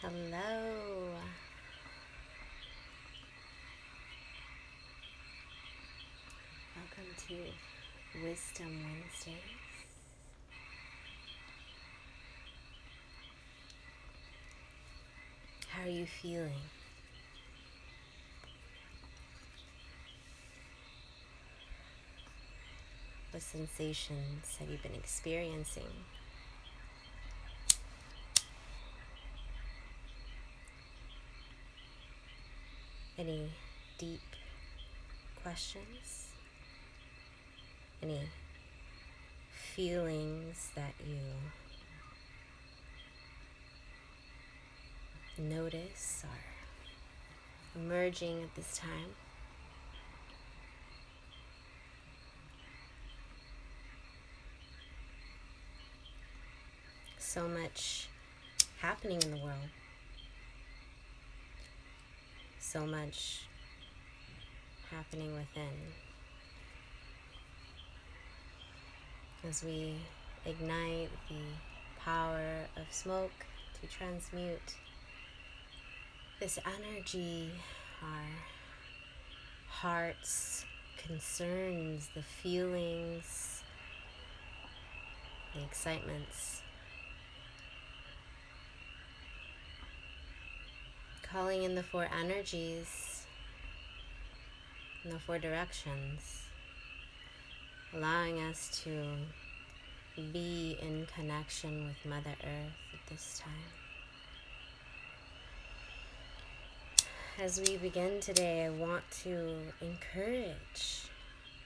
Hello. Welcome to Wisdom Wednesdays. How are you feeling? What sensations have you been experiencing? Any deep questions? Any feelings that you notice are emerging at this time? So much happening in the world. So much happening within. As we ignite the power of smoke to transmute this energy, our hearts, concerns, the feelings, the excitements, calling in the four energies and the four directions, allowing us to be in connection with Mother Earth at this time. As we begin today, I want to encourage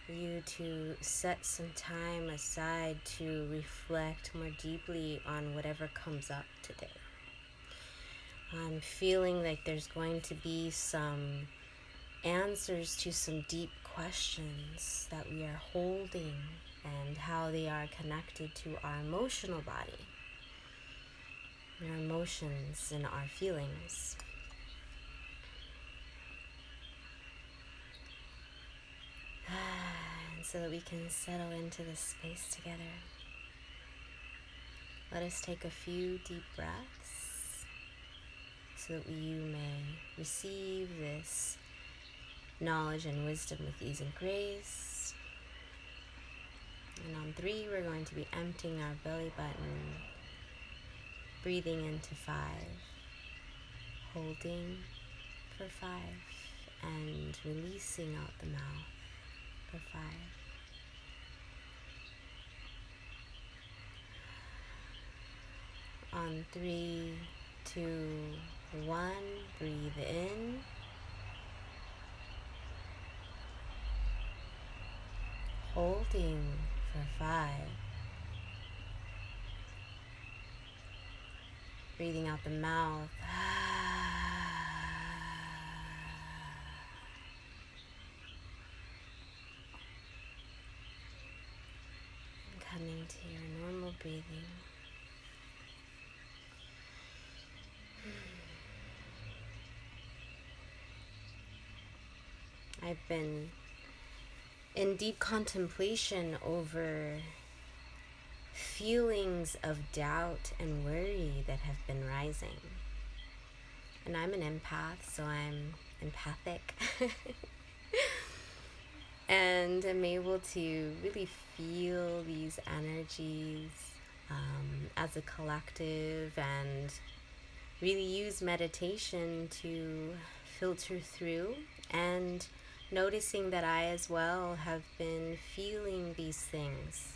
you to set some time aside to reflect more deeply on whatever comes up today. I'm feeling like there's going to be some answers to some deep questions that we are holding and how they are connected to our emotional body, our emotions and our feelings. And so that we can settle into this space together, let us take a few deep breaths so that you may receive this knowledge and wisdom with ease and grace. And on 3, we're going to be emptying our belly button, breathing into 5, holding for 5, and releasing out the mouth for 5. On 3, 2, 1, breathe in. Holding for 5. Breathing out the mouth. And coming to your normal breathing. I've been in deep contemplation over feelings of doubt and worry that have been rising. And I'm an empath, so I'm empathic. And I'm able to really feel these energies as a collective and really use meditation to filter through and noticing that I as well have been feeling these things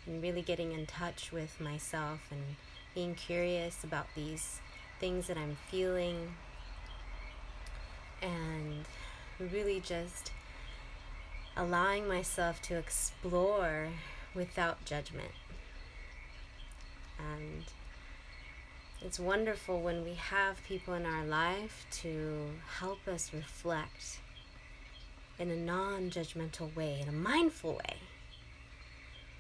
and really getting in touch with myself and being curious about these things that I'm feeling and really just allowing myself to explore without judgment. And it's wonderful when we have people in our life to help us reflect in a non-judgmental way, in a mindful way,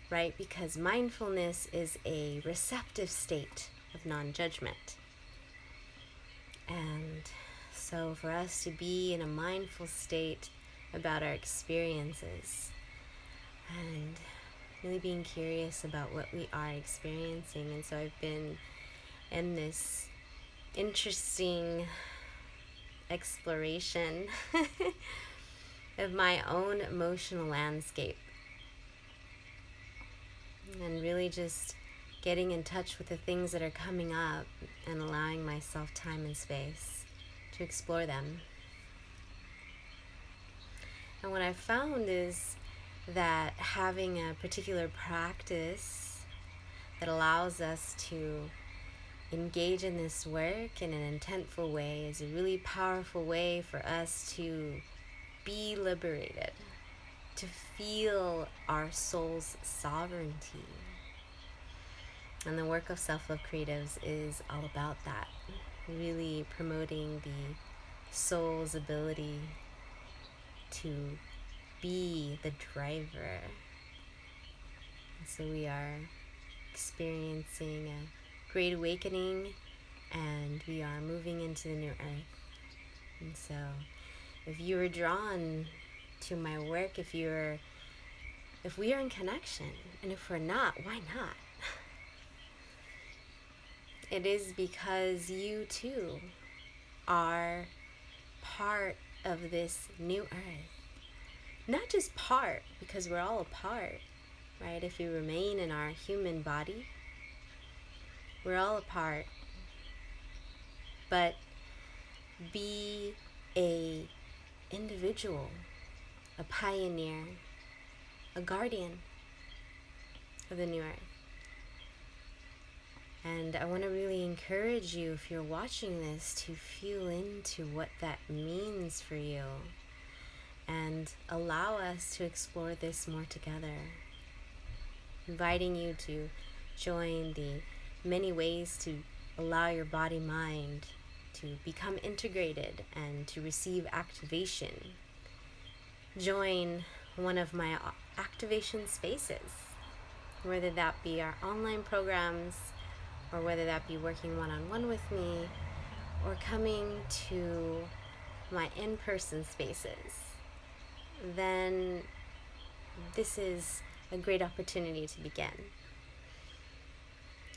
right? Because mindfulness is a receptive state of non-judgment. And so for us to be in a mindful state about our experiences and really being curious about what we are experiencing. And so I've been in this interesting exploration of my own emotional landscape, and really just getting in touch with the things that are coming up and allowing myself time and space to explore them. And what I found is that having a particular practice that allows us to engage in this work in an intentful way is a really powerful way for us to be liberated, to feel our soul's sovereignty. And the work of Self-Love Creatives is all about that, really promoting the soul's ability to be the driver. So we are experiencing a great awakening, and we are moving into the new earth. And so if you are drawn to my work, if we are in connection, and if we're not, why not? It is because you too are part of this new earth. Not just part, because we're all a part, right? If we remain in our human body, we're all a part. But be a individual, a pioneer, a guardian of the new earth. And I want to really encourage you, if you're watching this, to feel into what that means for you and allow us to explore this more together. Inviting you to join the many ways to allow your body-mind to become integrated and to receive activation. Join one of my activation spaces, whether that be our online programs, or whether that be working one-on-one with me, or coming to my in-person spaces. Then this is a great opportunity to begin.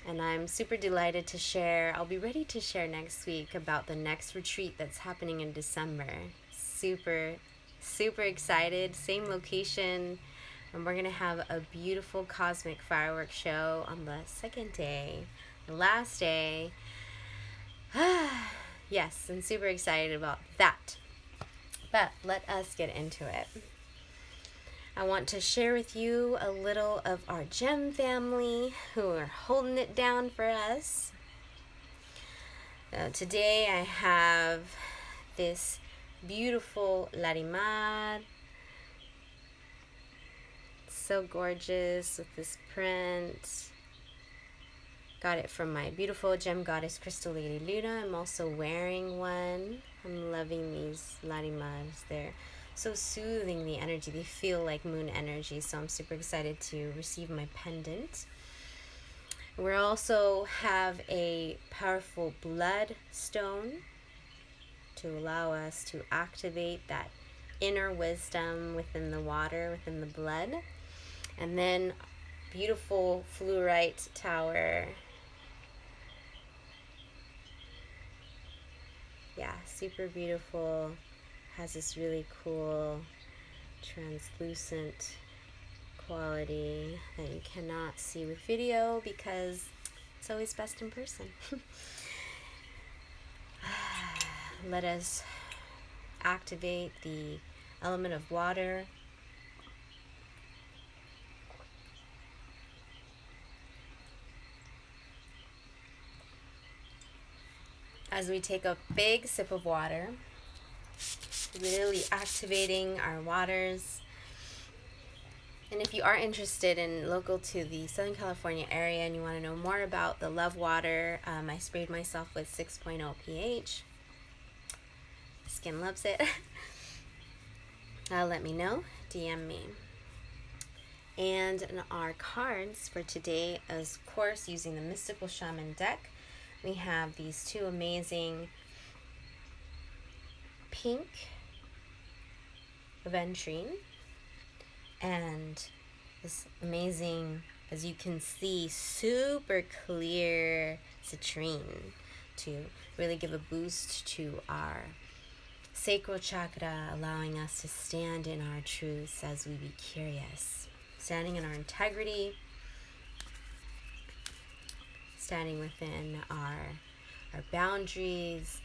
And I'm super delighted to share. I'll be ready to share next week about the next retreat that's happening in December. Super, super excited. Same location. And we're going to have a beautiful cosmic fireworks show on the second day, the last day. Yes, I'm super excited about that. But let us get into it. I want to share with you a little of our gem family who are holding it down for us. Today I have this beautiful Larimar. So gorgeous with this print. Got it from my beautiful gem goddess Crystal Lady Luna. I'm also wearing one. I'm loving these Larimars. They're so soothing, the energy. They feel like moon energy, so I'm super excited to receive my pendant. We also have a powerful blood stone to allow us to activate that inner wisdom within the water, within the blood. And then beautiful fluorite tower. Yeah, super beautiful. Has this really cool translucent quality that you cannot see with video because it's always best in person. Let us activate the element of water. As we take a big sip of water, really activating our waters. And if you are interested in local to the Southern California area and you want to know more about the love water, I sprayed myself with 6.0 pH. Skin loves it. Let me know. DM me. And in our cards for today, of course, using the Mystical Shaman deck, we have these two amazing pink aventurine and this amazing, as you can see, super clear citrine to really give a boost to our sacral chakra, allowing us to stand in our truths as we be curious, standing in our integrity, standing within our boundaries,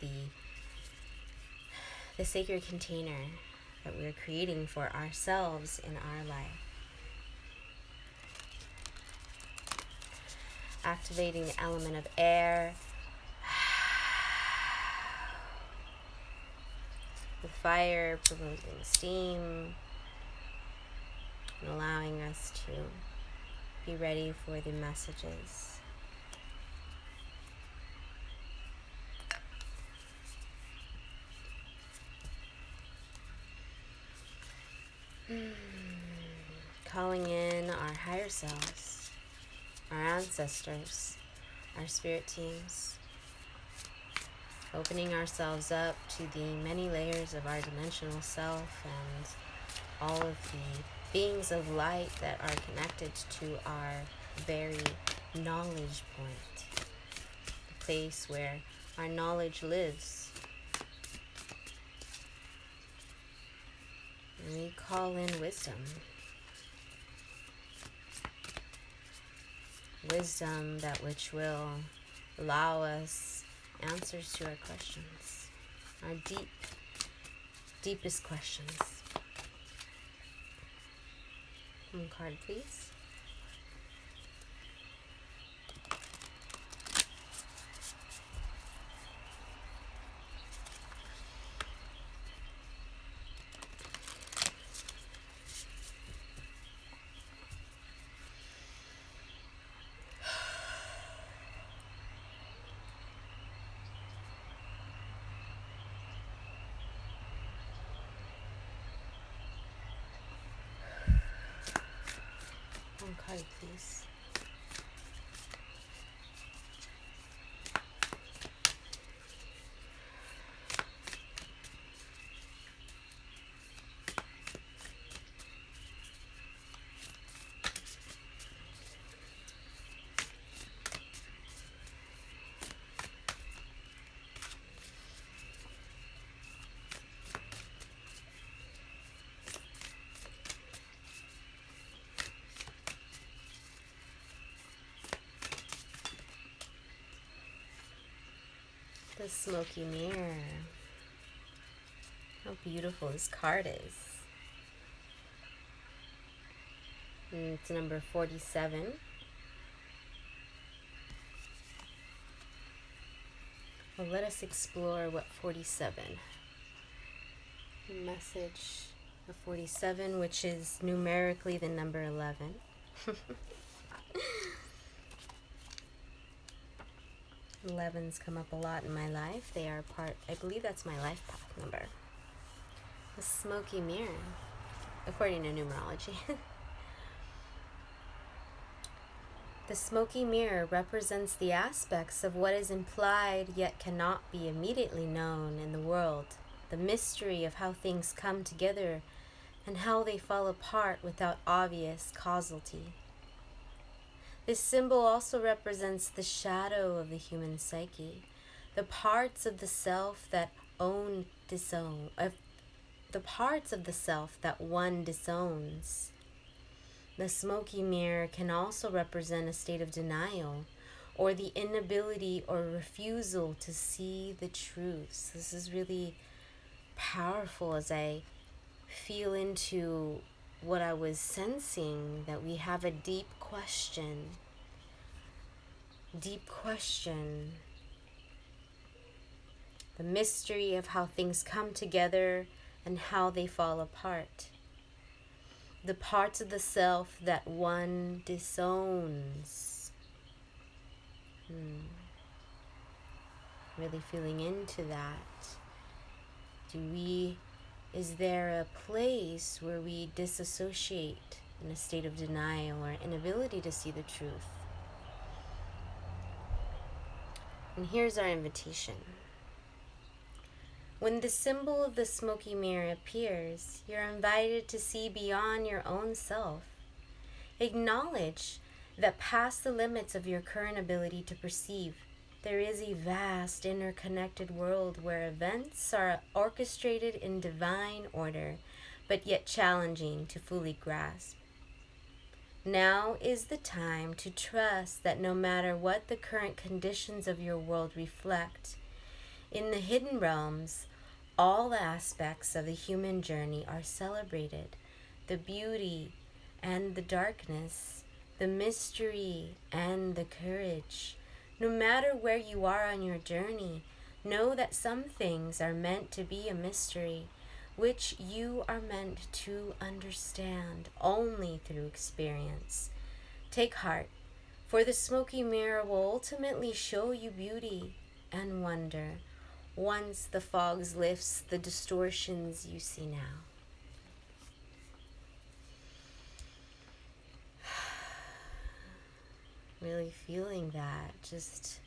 the sacred container that we're creating for ourselves in our life. Activating the element of air, with fire, promoting steam, and allowing us to be ready for the messages. Calling in our higher selves, our ancestors, our spirit teams, opening ourselves up to the many layers of our dimensional self and all of the beings of light that are connected to our very knowledge point, the place where our knowledge lives. And we call in wisdom. Wisdom that which will allow us answers to our questions, our deepest questions. One card, please. One card, please. The Smoky Mirror. How beautiful this card is. And it's number 47. Well, let us explore what 47. The message of 47, which is numerically the number 11. 11s come up a lot in my life. They are part, I believe that's my life path number. The Smoky Mirror, according to numerology. The Smoky Mirror represents the aspects of what is implied yet cannot be immediately known in the world, the mystery of how things come together and how they fall apart without obvious causality. This symbol also represents the shadow of the human psyche, the parts of the self that the parts of the self that one disowns. The Smoky Mirror can also represent a state of denial or the inability or refusal to see the truths. This is really powerful as I feel into what I was sensing, that we have a deep question. The mystery of how things come together and how they fall apart. The parts of the self that one disowns. Really feeling into that. Is there a place where we disassociate in a state of denial or inability to see the truth? And here's our invitation. When the symbol of the Smoky Mirror appears, you're invited to see beyond your own self. Acknowledge that past the limits of your current ability to perceive, There is a vast interconnected world where events are orchestrated in divine order, but yet challenging to fully grasp. Now is the time to trust that no matter what the current conditions of your world reflect, in the hidden realms, all aspects of the human journey are celebrated. The beauty and the darkness, the mystery and the courage. No matter where you are on your journey, know that some things are meant to be a mystery, which you are meant to understand only through experience. Take heart, for the smoky mirror will ultimately show you beauty and wonder once the fogs lifts the distortions you see now. Really feeling that, just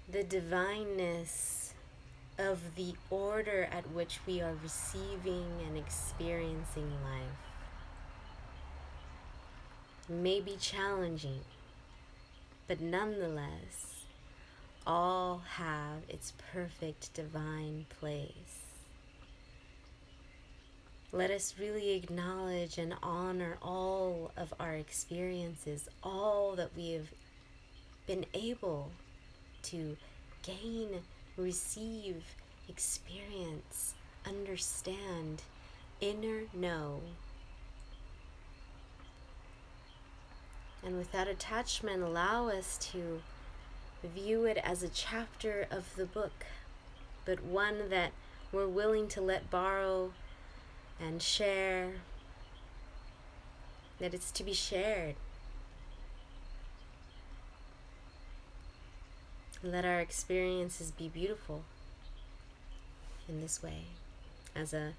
the divineness of the order at which we are receiving and experiencing life. It may be challenging, but nonetheless, all have its perfect divine place. Let us really acknowledge and honor all of our experiences, all that we have been able to gain, receive, experience, understand, inner know. And without attachment, allow us to view it as a chapter of the book, but one that we're willing to let borrow and share, that it's to be shared. Let our experiences be beautiful in this way, as a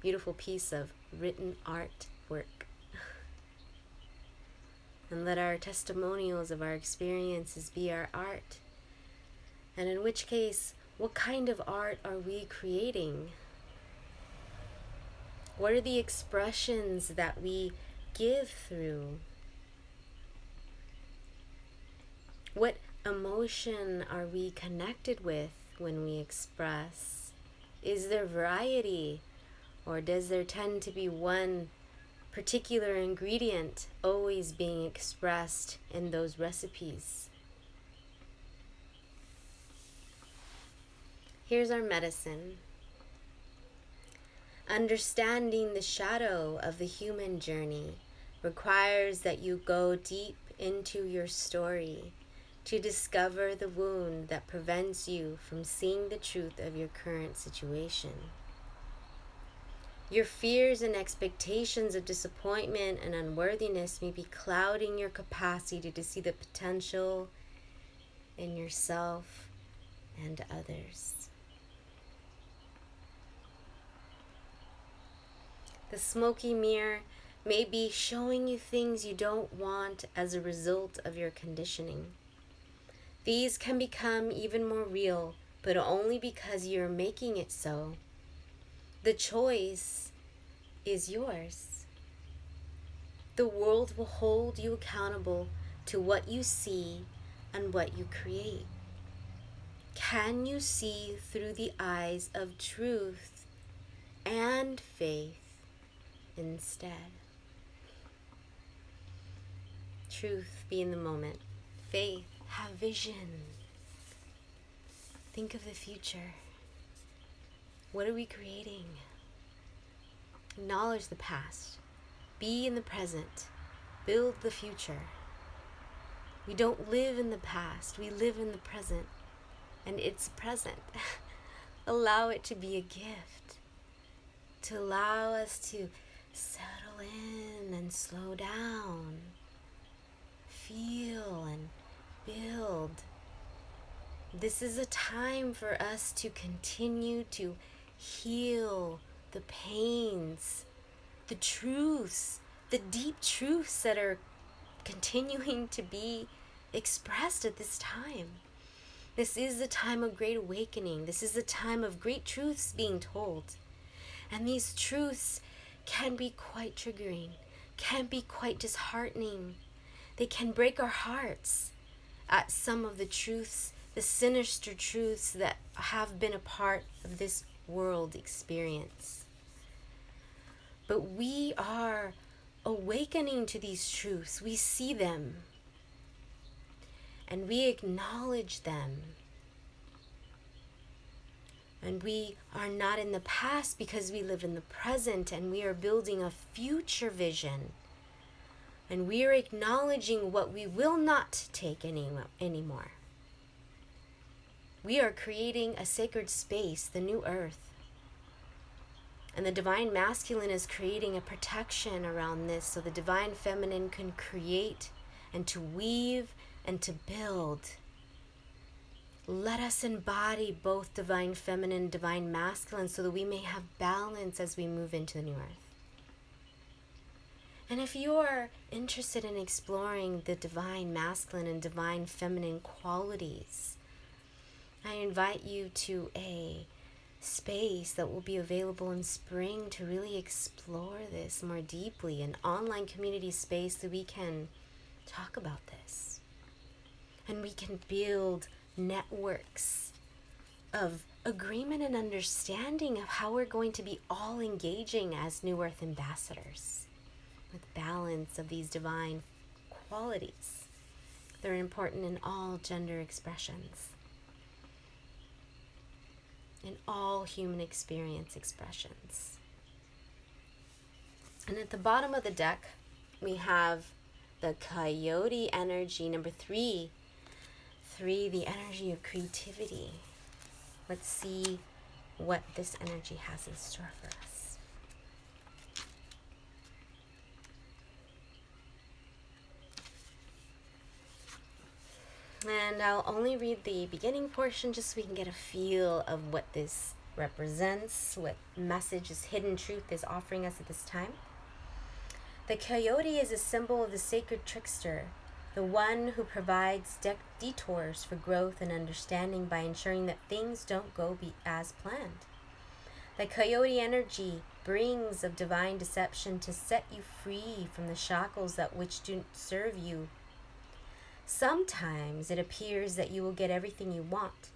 beautiful piece of written artwork. And let our testimonials of our experiences be our art. And in which case, what kind of art are we creating? What are the expressions that we give through? What emotion are we connected with when we express? Is there variety, or does there tend to be one particular ingredient always being expressed in those recipes? Here's our medicine. Understanding the shadow of the human journey requires that you go deep into your story to discover the wound that prevents you from seeing the truth of your current situation. Your fears and expectations of disappointment and unworthiness may be clouding your capacity to see the potential in yourself and others. The smoky mirror may be showing you things you don't want as a result of your conditioning. These can become even more real, but only because you're making it so. The choice is yours. The world will hold you accountable to what you see and what you create. Can you see through the eyes of truth and faith instead? Truth, be in the moment. Faith, have vision. Think of the future. What are we creating? Acknowledge the past. Be in the present. Build the future. We don't live in the past. We live in the present. And it's present. Allow it to be a gift. To allow us to settle in and slow down. Feel and build. This is a time for us to continue to heal the pains, the truths, the deep truths that are continuing to be expressed at this time. This is a time of great awakening. This is a time of great truths being told. And these truths can be quite triggering, can be quite disheartening. They can break our hearts. at some of the truths, the sinister truths that have been a part of this world experience. But we are awakening to these truths. We see them and we acknowledge them. And we are not in the past because we live in the present, and we are building a future vision. And we are acknowledging what we will not take anymore. We are creating a sacred space, the new earth. And the divine masculine is creating a protection around this so the divine feminine can create and to weave and to build. Let us embody both divine feminine and divine masculine so that we may have balance as we move into the new earth. And if you're interested in exploring the divine masculine and divine feminine qualities, I invite you to a space that will be available in spring to really explore this more deeply, an online community space that we can talk about this. And we can build networks of agreement and understanding of how we're going to be all engaging as New Earth ambassadors with balance of these divine qualities. They're important in all gender expressions, in all human experience expressions. And at the bottom of the deck, we have the Coyote energy, number 3. 3, the energy of creativity. Let's see what this energy has in store for us. And I'll only read the beginning portion just so we can get a feel of what this represents, what message, this hidden truth is offering us at this time. The coyote is a symbol of the sacred trickster, the one who provides detours for growth and understanding by ensuring that things don't go as planned. The coyote energy brings of divine deception to set you free from the shackles that which do serve you. Sometimes it appears that you will get everything you want,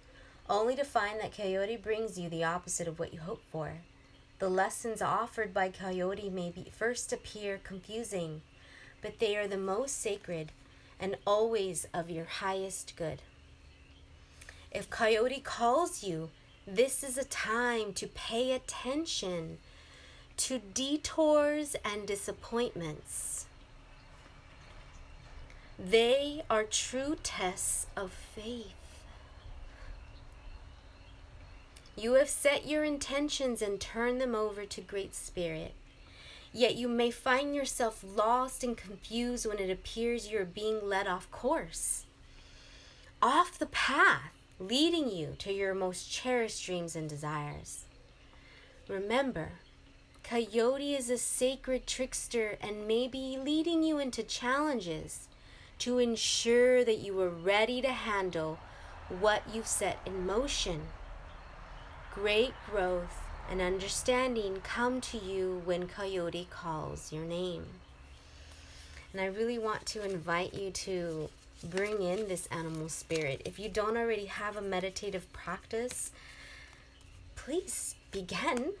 only to find that coyote brings you the opposite of what you hope for. The lessons offered by coyote may first appear confusing, but they are the most sacred and always of your highest good. If coyote calls you, this is a time to pay attention to detours and disappointments. They are true tests of faith. You have set your intentions and turned them over to Great Spirit. Yet you may find yourself lost and confused when it appears you are being led off course, off the path, leading you to your most cherished dreams and desires. Remember, Coyote is a sacred trickster and may be leading you into challenges to ensure that you are ready to handle what you've set in motion. Great growth and understanding come to you when Coyote calls your name. And I really want to invite you to bring in this animal spirit. If you don't already have a meditative practice, please begin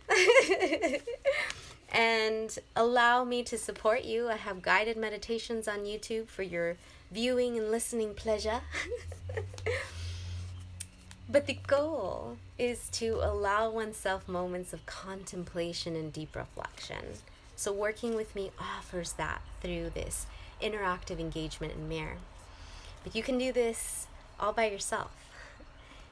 and allow me to support you. I have guided meditations on YouTube for your viewing and listening pleasure. But the goal is to allow oneself moments of contemplation and deep reflection. So working with me offers that through this interactive engagement in mirror. But you can do this all by yourself.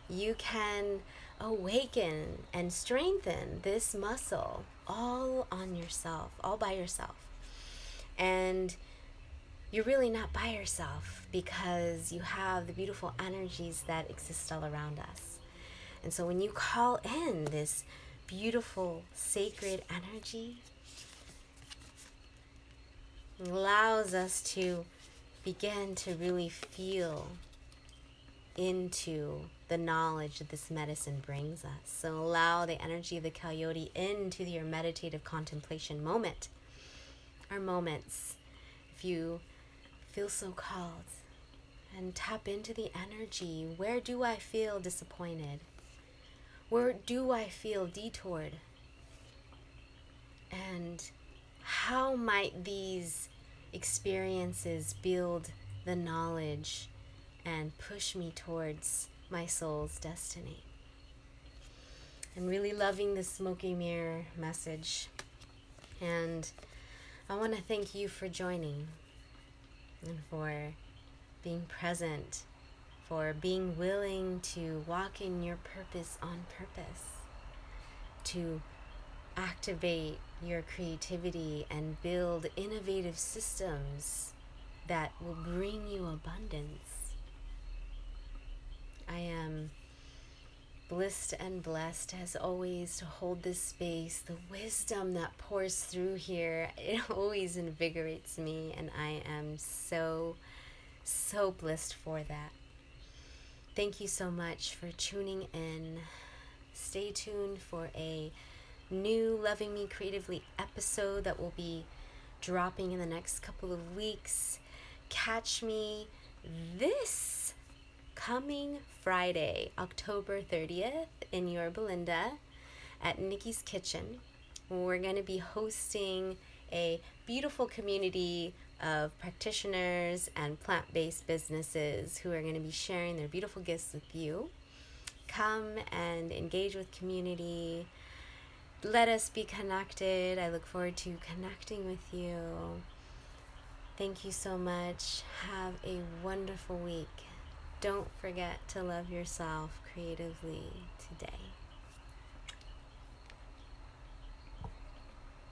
You can awaken and strengthen this muscle all on yourself, all by yourself. And you're really not by yourself because you have the beautiful energies that exist all around us. And so when you call in this beautiful, sacred energy, it allows us to begin to really feel into the knowledge that this medicine brings us. So allow the energy of the coyote into your meditative contemplation moment, or moments, if you feel so called. and tap into the energy. Where do I feel disappointed? Where do I feel detoured? And how might these experiences build the knowledge and push me towards my soul's destiny? I'm really loving the Smoky Mirror message, and I want to thank you for joining and for being present, for being willing to walk in your purpose on purpose, to activate your creativity and build innovative systems that will bring you abundance. I am blissed and blessed as always to hold this space. The wisdom that pours through here, it always invigorates me, and I am so blessed for that. Thank you so much for tuning in. Stay tuned for a new Loving Me Creatively episode that will be dropping in the next couple of weeks. Catch me this coming Friday, October 30th, in Yorba Linda at Nikki's Kitchen. We're going to be hosting a beautiful community of practitioners and plant-based businesses who are going to be sharing their beautiful gifts with you. Come and engage with community. Let us be connected. I look forward to connecting with you. Thank you so much. Have a wonderful week. Don't forget to love yourself creatively today.